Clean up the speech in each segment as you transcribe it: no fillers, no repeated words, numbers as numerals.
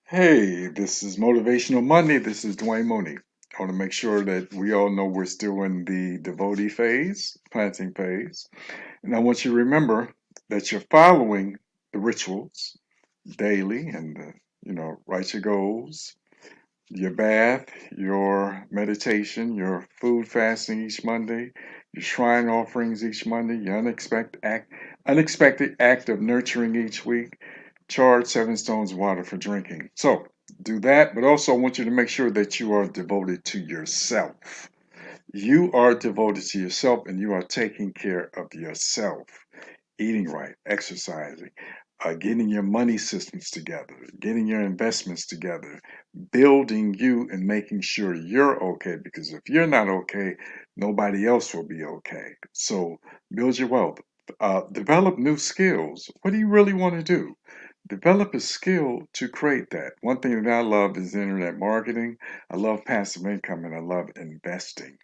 Hey, this is Motivational Monday. This is Dwayne Mooney. I want to make sure that we all know we're still in the Devote phase, planting phase. And I want you to remember that you're following the rituals daily and, write your goals, your bath, your meditation, your food fasting each Monday, your shrine offerings each Monday, your unexpected act of nurturing each week, charge 7 stones of water for drinking. So do that, but also I want you to make sure that you are devoted to yourself. You are devoted to yourself and you are taking care of yourself, eating right, exercising, getting your money systems together, getting your investments together, building you and making sure you're okay. Because if you're not okay, nobody else will be okay. So build your wealth. Develop new skills. What do you really want to do? Develop a skill to create that. One thing that I love is internet marketing. I love passive income and I love investing.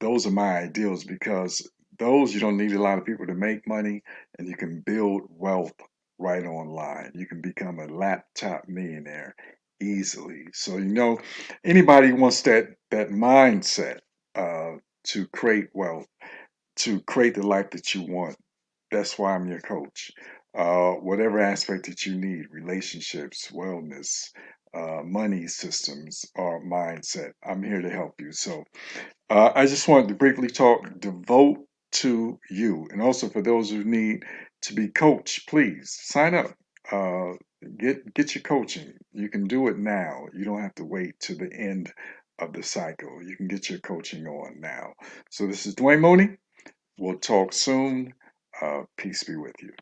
Those are my ideals because those you don't need a lot of people to make money and you can build wealth right online. You can become a laptop millionaire easily. So anybody wants that mindset to create wealth, to create the life that you want. That's why I'm your coach. Whatever aspect that you need, relationships, wellness, money systems, or mindset, I'm here to help you. So I just wanted to briefly talk devote to you. And also for those who need to be coached, please sign up. Uh, get your coaching. You can do it now. You don't have to wait to the end of the cycle. You can get your coaching on now. So this is Dwayne Money. We'll talk soon. Peace be with you.